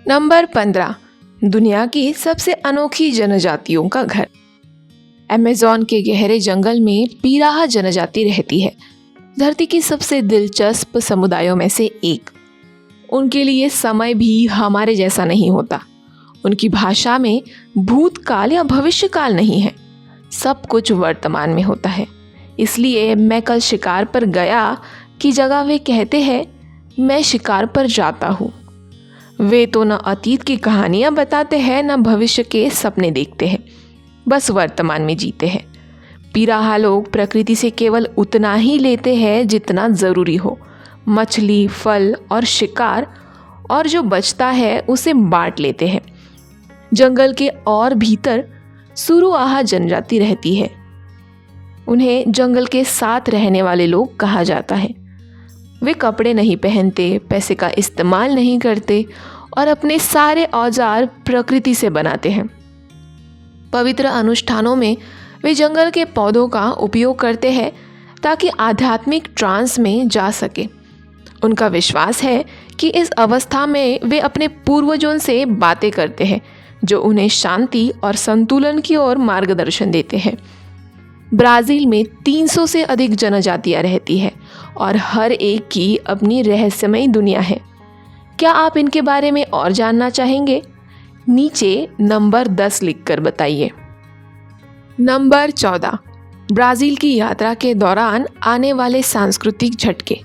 Number 15, दुनिया की सबसे अनोखी जनजातियों का घर। अमेज़न के गहरे जंगल में पीराहा जनजाति रहती है, धरती की सबसे दिलचस्प समुदायों में से एक। उनके लिए समय भी हमारे जैसा नहीं होता। उनकी भाषा में भूतकाल या भविष्यकाल नहीं है, सब कुछ वर्तमान में होता है। इसलिए मैं कल शिकार पर गया की जगह वे कहते हैं मैं शिकार पर जाता हूँ। वे तो न अतीत की कहानियाँ बताते हैं न भविष्य के सपने देखते हैं, बस वर्तमान में जीते हैं। पीराहा लोग प्रकृति से केवल उतना ही लेते हैं जितना ज़रूरी हो, मछली, फल और शिकार, और जो बचता है उसे बांट लेते हैं। जंगल के और भीतर सुरुआहा जनजाति रहती है। उन्हें जंगल के साथ रहने वाले लोग कहा जाता है। वे कपड़े नहीं पहनते, पैसे का इस्तेमाल नहीं करते और अपने सारे औजार प्रकृति से बनाते हैं। पवित्र अनुष्ठानों में वे जंगल के पौधों का उपयोग करते हैं ताकि आध्यात्मिक ट्रांस में जा सके। उनका विश्वास है कि इस अवस्था में वे अपने पूर्वजों से बातें करते हैं, जो उन्हें शांति और संतुलन की ओर मार्गदर्शन देते हैं। ब्राज़ील में 300 से अधिक जनजातियां रहती है और हर एक की अपनी रहस्यमयी दुनिया है। क्या आप इनके बारे में और जानना चाहेंगे? नीचे नंबर 10 लिखकर बताइए। नंबर 14, ब्राज़ील की यात्रा के दौरान आने वाले सांस्कृतिक झटके।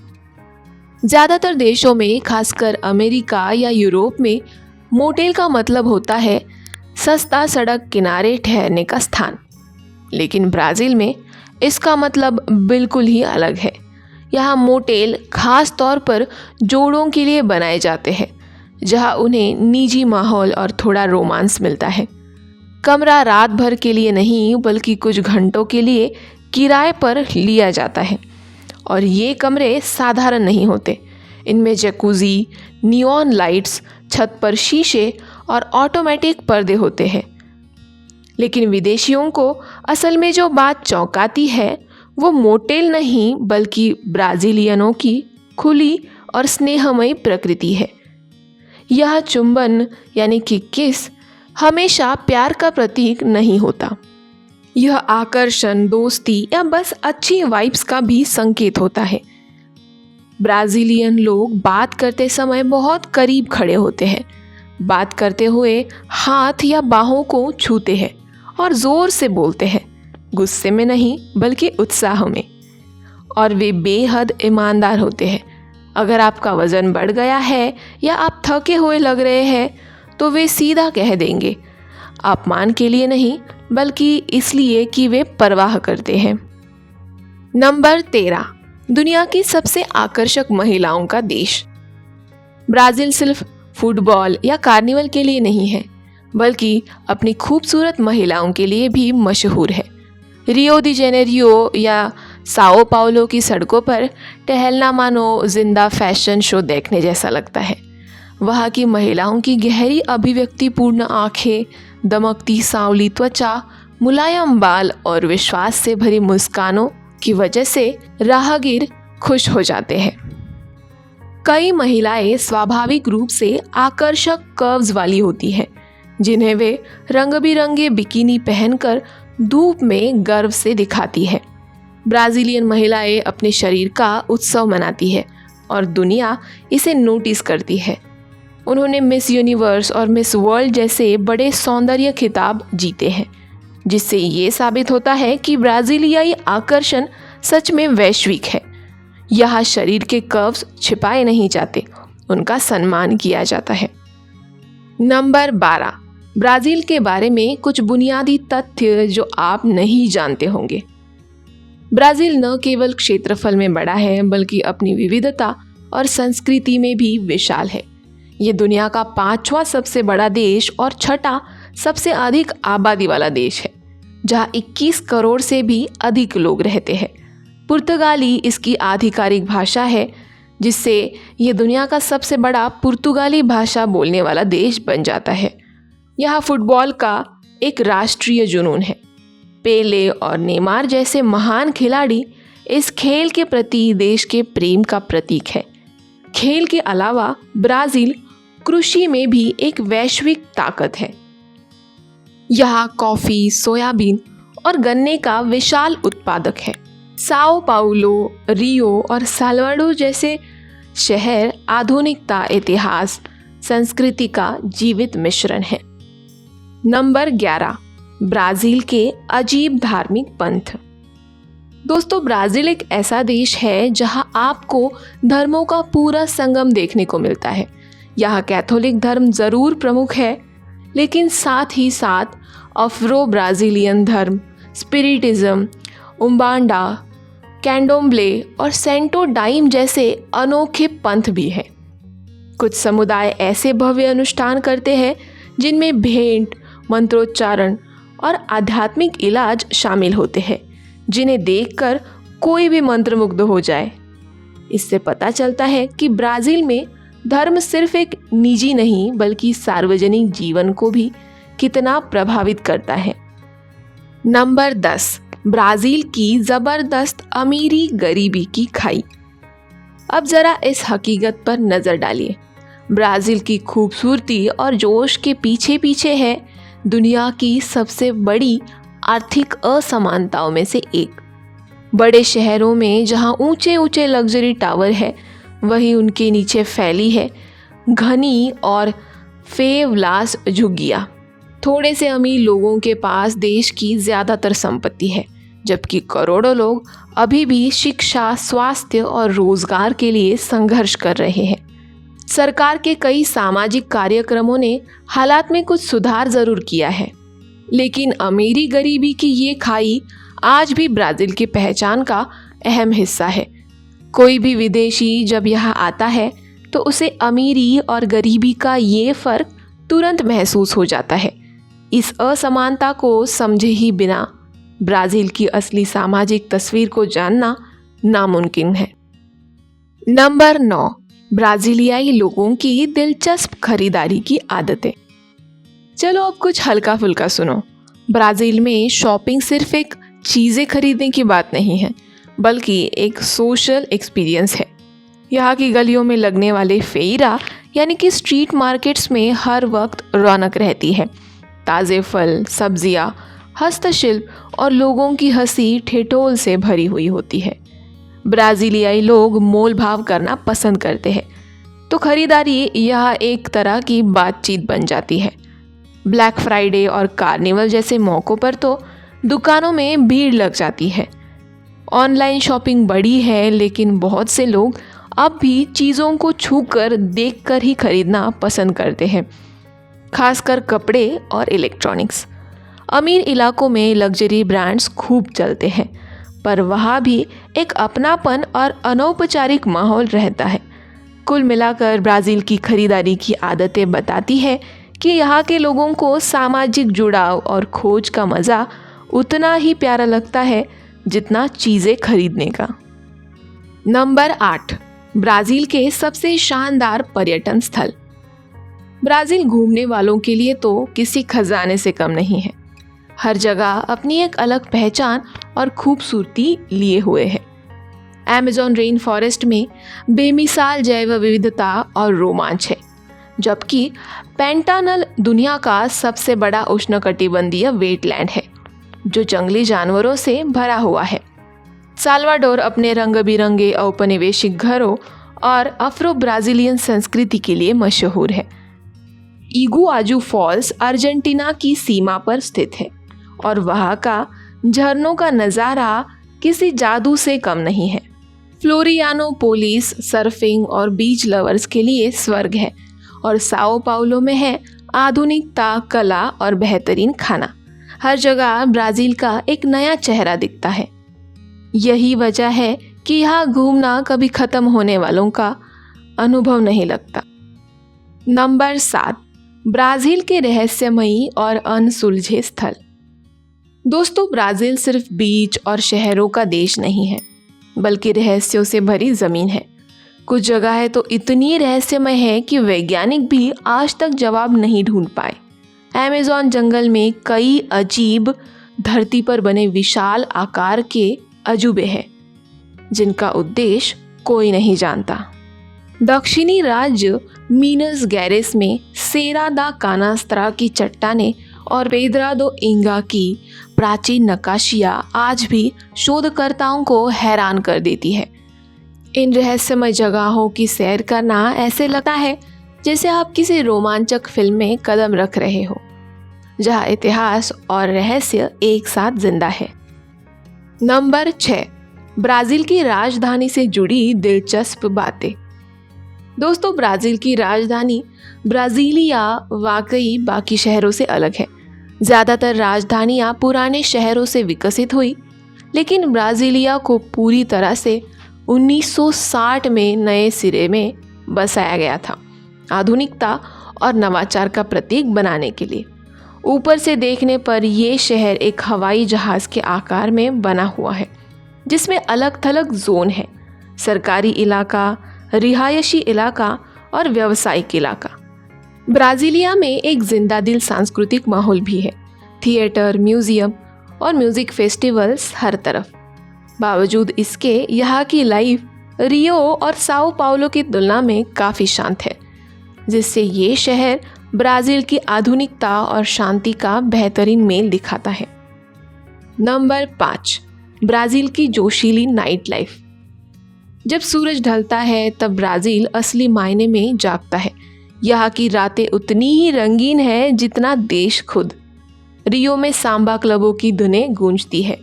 ज़्यादातर देशों में, खासकर अमेरिका या यूरोप में, मोटेल का मतलब होता है सस्ता सड़क किनारे ठहरने का स्थान। लेकिन ब्राज़ील में इसका मतलब बिल्कुल ही अलग है। यहाँ मोटेल खास तौर पर जोड़ों के लिए बनाए जाते हैं, जहाँ उन्हें निजी माहौल और थोड़ा रोमांस मिलता है। कमरा रात भर के लिए नहीं बल्कि कुछ घंटों के लिए किराए पर लिया जाता है, और ये कमरे साधारण नहीं होते। इनमें जैकुज़ी, नियॉन लाइट्स, छत पर शीशे और ऑटोमेटिक पर्दे होते हैं। लेकिन विदेशियों को असल में जो बात चौंकाती है वो मोटेल नहीं बल्कि ब्राज़ीलियनों की खुली और स्नेहमयी प्रकृति है। यह चुंबन यानी कि किस हमेशा प्यार का प्रतीक नहीं होता। यह आकर्षण, दोस्ती या बस अच्छी वाइब्स का भी संकेत होता है। ब्राज़ीलियन लोग बात करते समय बहुत करीब खड़े होते हैं, बात करते हुए हाथ या बाहों को छूते हैं और ज़ोर से बोलते हैं, गुस्से में नहीं बल्कि उत्साह में। और वे बेहद ईमानदार होते हैं। अगर आपका वज़न बढ़ गया है या आप थके हुए लग रहे हैं तो वे सीधा कह देंगे, अपमान के लिए नहीं बल्कि इसलिए कि वे परवाह करते हैं। नंबर 13, दुनिया की सबसे आकर्षक महिलाओं का देश। ब्राज़ील सिर्फ फुटबॉल या कार्निवल के लिए नहीं है, बल्कि अपनी खूबसूरत महिलाओं के लिए भी मशहूर है। रियो दी जेनेरियो या साओ पाउलो की सड़कों पर टहलना मानो जिंदा फैशन शो देखने जैसा लगता है। वहाँ की महिलाओं की गहरी अभिव्यक्तिपूर्ण आँखें, दमकती सांवली त्वचा, मुलायम बाल और विश्वास से भरी मुस्कानों की वजह से राहगीर खुश हो जाते हैं। कई महिलाएं स्वाभाविक रूप से आकर्षक कर्व्स वाली होती हैं, जिन्हें वे रंग बिरंगे बिकिनी पहनकर धूप में गर्व से दिखाती है। ब्राज़ीलियन महिलाएं अपने शरीर का उत्सव मनाती है और दुनिया इसे नोटिस करती है। उन्होंने मिस यूनिवर्स और मिस वर्ल्ड जैसे बड़े सौंदर्य खिताब जीते हैं, जिससे ये साबित होता है कि ब्राज़ीलियाई आकर्षण सच में वैश्विक है। यहाँ शरीर के कर्व्स छिपाए नहीं जाते, उनका सम्मान किया जाता है। नंबर 12, ब्राज़ील के बारे में कुछ बुनियादी तथ्य जो आप नहीं जानते होंगे। ब्राज़ील न केवल क्षेत्रफल में बड़ा है बल्कि अपनी विविधता और संस्कृति में भी विशाल है। ये दुनिया का 5वां सबसे बड़ा देश और 6ठा सबसे अधिक आबादी वाला देश है, जहाँ 21 करोड़ से भी अधिक लोग रहते हैं। पुर्तगाली इसकी आधिकारिक भाषा है, जिससे ये दुनिया का सबसे बड़ा पुर्तगाली भाषा बोलने वाला देश बन जाता है। यहाँ फुटबॉल का एक राष्ट्रीय जुनून है। पेले और नेमार जैसे महान खिलाड़ी इस खेल के प्रति देश के प्रेम का प्रतीक है। खेल के अलावा ब्राज़ील कृषि में भी एक वैश्विक ताकत है। यहाँ कॉफी, सोयाबीन और गन्ने का विशाल उत्पादक है। साओ पाउलो, रियो और साल्वाडोर जैसे शहर आधुनिकता, इतिहास, संस्कृति का जीवित मिश्रण है। नंबर 11, ब्राजील के अजीब धार्मिक पंथ। दोस्तों, ब्राजील एक ऐसा देश है जहां आपको धर्मों का पूरा संगम देखने को मिलता है। यहाँ कैथोलिक धर्म जरूर प्रमुख है, लेकिन साथ ही साथ अफ्रो ब्राजीलियन धर्म, स्पिरिटिज्म, उम्बांडा, कैंडोम्ब्ले और सेंटो डाइम जैसे अनोखे पंथ भी हैं। कुछ समुदाय ऐसे भव्य अनुष्ठान करते हैं जिनमें भेंट, मंत्रोच्चारण और आध्यात्मिक इलाज शामिल होते हैं, जिन्हें देखकर कोई भी मंत्रमुग्ध हो जाए। इससे पता चलता है कि ब्राज़ील में धर्म सिर्फ एक निजी नहीं बल्कि सार्वजनिक जीवन को भी कितना प्रभावित करता है। नंबर 10, ब्राज़ील की ज़बरदस्त अमीरी गरीबी की खाई। अब ज़रा इस हकीकत पर नज़र डालिए। ब्राज़ील की खूबसूरती और जोश के पीछे पीछे है दुनिया की सबसे बड़ी आर्थिक असमानताओं में से एक। बड़े शहरों में जहां ऊंचे ऊंचे लग्जरी टावर है, वहीं उनके नीचे फैली है घनी और फेवलास झुग्गियाँ। थोड़े से अमीर लोगों के पास देश की ज़्यादातर संपत्ति है, जबकि करोड़ों लोग अभी भी शिक्षा, स्वास्थ्य और रोजगार के लिए संघर्ष कर रहे हैं। सरकार के कई सामाजिक कार्यक्रमों ने हालात में कुछ सुधार जरूर किया है, लेकिन अमीरी गरीबी की ये खाई आज भी ब्राज़ील की पहचान का अहम हिस्सा है। कोई भी विदेशी जब यहाँ आता है तो उसे अमीरी और गरीबी का ये फ़र्क तुरंत महसूस हो जाता है। इस असमानता को समझे ही बिना ब्राज़ील की असली सामाजिक तस्वीर को जानना नामुमकिन है। नंबर 9, ब्राज़ीलियाई लोगों की दिलचस्प खरीदारी की आदतें। चलो अब कुछ हल्का फुल्का सुनो। ब्राज़ील में शॉपिंग सिर्फ एक चीज़ें खरीदने की बात नहीं है, बल्कि एक सोशल एक्सपीरियंस है। यहाँ की गलियों में लगने वाले फेरा यानी कि स्ट्रीट मार्केट्स में हर वक्त रौनक रहती है। ताज़े फल, सब्जियाँ, हस्तशिल्प और लोगों की हंसी ठिठोल से भरी हुई होती है। ब्राज़ीलियाई लोग मोल भाव करना पसंद करते हैं, तो खरीदारी यह एक तरह की बातचीत बन जाती है। ब्लैक फ्राइडे और कार्निवल जैसे मौक़ों पर तो दुकानों में भीड़ लग जाती है। ऑनलाइन शॉपिंग बढ़ी है, लेकिन बहुत से लोग अब भी चीज़ों को छूकर देखकर ही खरीदना पसंद करते हैं, खासकर कपड़े और इलेक्ट्रॉनिक्स। अमीर इलाकों में लग्जरी ब्रांड्स खूब चलते हैं, पर वहाँ भी एक अपनापन और अनौपचारिक माहौल रहता है। कुल मिलाकर ब्राज़ील की खरीदारी की आदतें बताती है कि यहाँ के लोगों को सामाजिक जुड़ाव और खोज का मज़ा उतना ही प्यारा लगता है जितना चीज़ें खरीदने का। नंबर 8, ब्राज़ील के सबसे शानदार पर्यटन स्थल। ब्राज़ील घूमने वालों के लिए तो किसी खजाने से कम नहीं है। हर जगह अपनी एक अलग पहचान और खूबसूरती लिए हुए है। अमेज़न रेन फॉरेस्ट में बेमिसाल जैव विविधता और रोमांच है, जबकि पेंटानल दुनिया का सबसे बड़ा उष्णकटिबंधीय वेटलैंड है जो जंगली जानवरों से भरा हुआ है। साल्वाडोर अपने रंग बिरंगे औपनिवेशिक घरों और अफ्रो ब्राज़ीलियन संस्कृति के लिए मशहूर है। इगुआजू फॉल्स अर्जेंटीना की सीमा पर स्थित है और वहाँ का झरनों का नज़ारा किसी जादू से कम नहीं है। फ्लोरियानोपोलिस सर्फिंग और बीच लवर्स के लिए स्वर्ग है और साओ पाउलो में है आधुनिकता, कला और बेहतरीन खाना। हर जगह ब्राज़ील का एक नया चेहरा दिखता है। यही वजह है कि यहाँ घूमना कभी ख़त्म होने वालों का अनुभव नहीं लगता। नंबर 7, ब्राज़ील के रहस्यमयी और अनसुलझे स्थल। दोस्तों, ब्राज़ील सिर्फ बीच और शहरों का देश नहीं है, बल्कि रहस्यों से भरी ज़मीन है। कुछ जगह तो इतनी रहस्यमय है कि वैज्ञानिक भी आज तक जवाब नहीं ढूंढ पाए। अमेज़न जंगल में कई अजीब धरती पर बने विशाल आकार के अजूबे हैं, जिनका उद्देश्य कोई नहीं जानता। दक्षिणी राज्य मीनस गैरेस में सेरा दा कानास्त्रा की चट्टानें और पेद्रा दो इंगा की प्राचीन नक्काशियाँ आज भी शोधकर्ताओं को हैरान कर देती है। इन रहस्यमय जगहों की सैर करना ऐसे लगता है जैसे आप किसी रोमांचक फिल्म में कदम रख रहे हो, जहां इतिहास और रहस्य एक साथ जिंदा है। नंबर 6, ब्राजील की राजधानी से जुड़ी दिलचस्प बातें। दोस्तों, ब्राजील की राजधानी ब्राजीलिया वाकई बाकी शहरों से अलग है। ज़्यादातर राजधानियाँ पुराने शहरों से विकसित हुई, लेकिन ब्राजीलिया को पूरी तरह से 1960 में नए सिरे में बसाया गया था, आधुनिकता और नवाचार का प्रतीक बनाने के लिए। ऊपर से देखने पर यह शहर एक हवाई जहाज़ के आकार में बना हुआ है, जिसमें अलग थलग जोन है: सरकारी इलाका, रिहायशी इलाका और व्यावसायिक इलाका। ब्राजीलिया में एक जिंदा दिल सांस्कृतिक माहौल भी है। थिएटर, म्यूजियम और म्यूजिक फेस्टिवल्स हर तरफ। बावजूद इसके यहाँ की लाइफ रियो और साओ पाउलो की तुलना में काफ़ी शांत है, जिससे ये शहर ब्राज़ील की आधुनिकता और शांति का बेहतरीन मेल दिखाता है। नंबर 5, ब्राज़ील की जोशीली नाइट लाइफ। जब सूरज ढलता है तब ब्राज़ील असली मायने में जागता है। यहाँ की रातें उतनी ही रंगीन है जितना देश खुद। रियो में सांबा क्लबों की धुनें गूंजती है,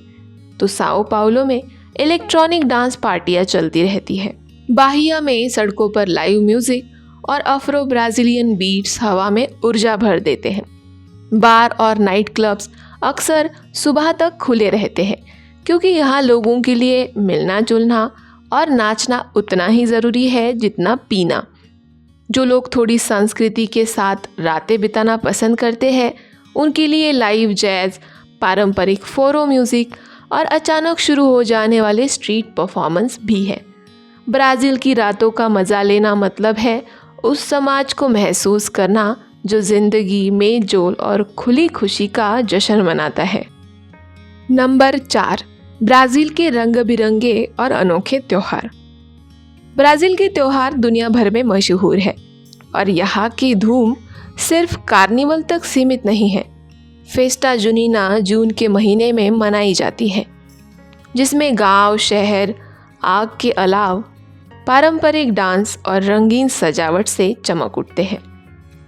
तो साओ पाउलो में इलेक्ट्रॉनिक डांस पार्टियां चलती रहती है। बाहिया में सड़कों पर लाइव म्यूजिक और अफ्रो ब्राज़ीलियन बीट्स हवा में ऊर्जा भर देते हैं। बार और नाइट क्लब्स अक्सर सुबह तक खुले रहते हैं, क्योंकि यहाँ लोगों के लिए मिलना जुलना और नाचना उतना ही ज़रूरी है जितना पीना। जो लोग थोड़ी संस्कृति के साथ रातें बिताना पसंद करते हैं, उनके लिए लाइव जैज़, पारंपरिक फोरो म्यूज़िक और अचानक शुरू हो जाने वाले स्ट्रीट परफॉर्मेंस भी है। ब्राज़ील की रातों का मज़ा लेना मतलब है उस समाज को महसूस करना जो ज़िंदगी, मेल-जोल और खुली खुशी का जश्न मनाता है। नंबर 4, ब्राज़ील के रंग बिरंगे और अनोखे त्योहार। ब्राज़ील के त्योहार दुनिया भर में मशहूर है और यहाँ की धूम सिर्फ कार्निवल तक सीमित नहीं है। फेस्टा जुनीना जून के महीने में मनाई जाती है, जिसमें गांव, शहर आग के अलाव पारंपरिक डांस और रंगीन सजावट से चमक उठते हैं।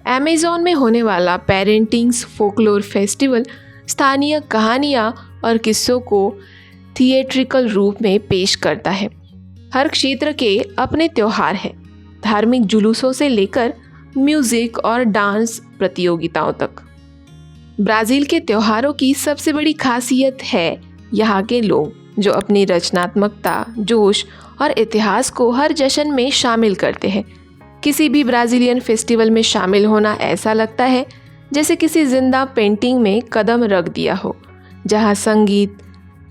अमेज़न में होने वाला पेरेंटिंग्स फोकलोर फेस्टिवल स्थानीय कहानियाँ और किस्सों को थिएट्रिकल रूप में पेश करता है। हर क्षेत्र के अपने त्योहार हैं, धार्मिक जुलूसों से लेकर म्यूजिक और डांस प्रतियोगिताओं तक। ब्राज़ील के त्योहारों की सबसे बड़ी खासियत है यहाँ के लोग, जो अपनी रचनात्मकता, जोश और इतिहास को हर जश्न में शामिल करते हैं। किसी भी ब्राज़ीलियन फेस्टिवल में शामिल होना ऐसा लगता है जैसे किसी जिंदा पेंटिंग में कदम रख दिया हो, जहाँ संगीत,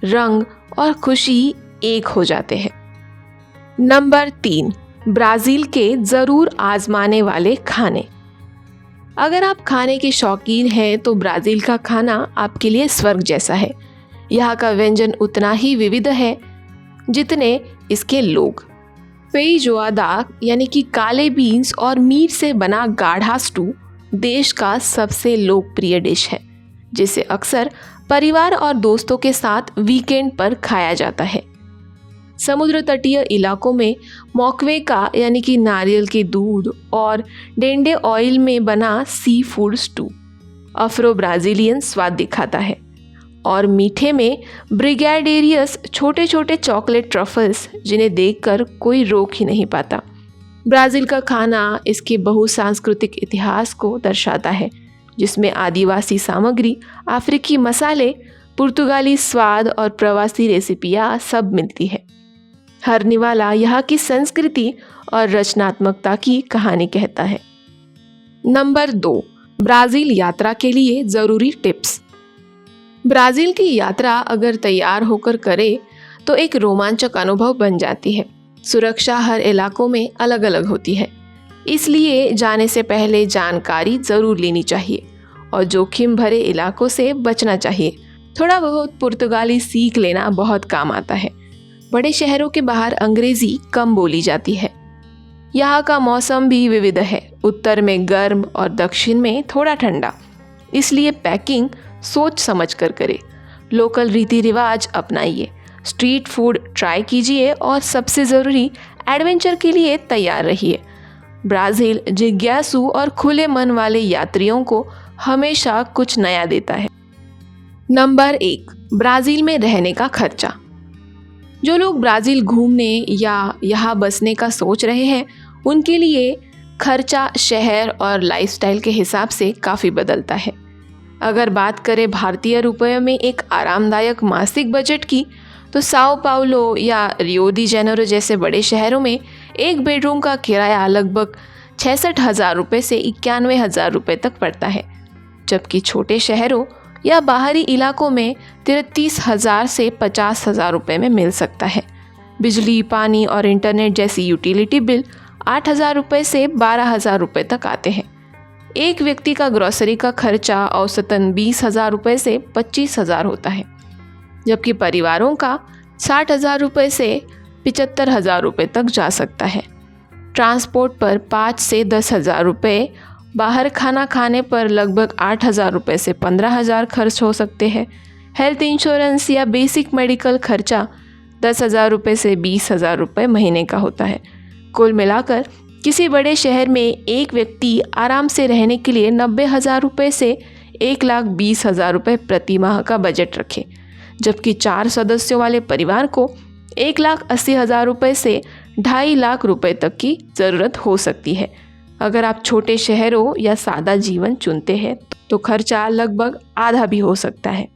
रंग और खुशी एक हो जाते हैं। नंबर 3, ब्राज़ील के ज़रूर आजमाने वाले खाने। अगर आप खाने के शौकीन हैं तो ब्राज़ील का खाना आपके लिए स्वर्ग जैसा है। यहाँ का व्यंजन उतना ही विविध है जितने इसके लोग। फेइजोआदा यानी कि काले बीन्स और मीट से बना गाढ़ा स्टू देश का सबसे लोकप्रिय डिश है, जिसे अक्सर परिवार और दोस्तों के साथ वीकेंड पर खाया जाता है। समुद्र तटीय इलाकों में मोक्वेका यानी कि नारियल के दूध और डेंडे ऑयल में बना sea food stew Afro Brazilian स्वाद दिखाता है। और मीठे में ब्रिगेडेरियस छोटे छोटे चॉकलेट ट्रफल्स, जिन्हें देखकर कोई रोक ही नहीं पाता। ब्राज़ील का खाना इसके बहुसांस्कृतिक इतिहास को दर्शाता है, जिसमें आदिवासी सामग्री, अफ्रीकी मसाले, पुर्तगाली स्वाद और प्रवासी रेसिपियाँ सब मिलती है। हर निवाला यहाँ की संस्कृति और रचनात्मकता की कहानी कहता है। नंबर 2, ब्राज़ील यात्रा के लिए ज़रूरी टिप्स। ब्राज़ील की यात्रा अगर तैयार होकर करे तो एक रोमांचक अनुभव बन जाती है। सुरक्षा हर इलाकों में अलग अलग होती है, इसलिए जाने से पहले जानकारी ज़रूर लेनी चाहिए और जोखिम भरे इलाकों से बचना चाहिए। थोड़ा बहुत पुर्तगाली सीख लेना बहुत काम आता है। बड़े शहरों के बाहर अंग्रेज़ी कम बोली जाती है। यहाँ का मौसम भी विविध है। उत्तर में गर्म और दक्षिण में थोड़ा ठंडा। इसलिए पैकिंग सोच समझ कर करें। लोकल रीति रिवाज अपनाइए, स्ट्रीट फूड ट्राई कीजिए और सबसे ज़रूरी एडवेंचर के लिए तैयार रहिए। ब्राज़ील जिज्ञासु और खुले मन वाले यात्रियों को हमेशा कुछ नया देता है। नंबर 1, ब्राज़ील में रहने का खर्चा। जो लोग ब्राज़ील घूमने या यहाँ बसने का सोच रहे हैं, उनके लिए खर्चा शहर और लाइफस्टाइल के हिसाब से काफ़ी बदलता है। अगर बात करें भारतीय रुपयों में एक आरामदायक मासिक बजट की, तो साओ पाउलो या रियो डी जेनेरो जैसे बड़े शहरों में एक बेडरूम का किराया लगभग 66,000 रुपये से 91,000 रुपये तक पड़ता है, जबकि छोटे शहरों या बाहरी इलाकों में 33,000 से 50,000 रुपये में मिल सकता है। बिजली, पानी और इंटरनेट जैसी यूटिलिटी बिल 8,000 रुपये से 12,000 रुपये तक आते हैं। एक व्यक्ति का ग्रोसरी का खर्चा औसतन 20,000 रुपये से 25,000 होता है, जबकि परिवारों का 60,000 रुपये से 75,000 रुपये तक जा सकता है। ट्रांसपोर्ट पर 5 से 10,000 रुपये, बाहर खाना खाने पर लगभग 8,000 रुपये से 15,000 खर्च हो सकते हैं। हेल्थ इंश्योरेंस या बेसिक मेडिकल खर्चा 10,000 रुपये से 20,000 रुपये महीने का होता है। कुल मिलाकर किसी बड़े शहर में एक व्यक्ति आराम से रहने के लिए 90,000 रुपये से 1,20,000 रुपये प्रति माह का बजट रखें, जबकि 4 सदस्यों वाले परिवार को 1,80,000 रुपये से 2.5 लाख रुपये तक की ज़रूरत हो सकती है। अगर आप छोटे शहरों या सादा जीवन चुनते हैं तो खर्चा लगभग आधा भी हो सकता है।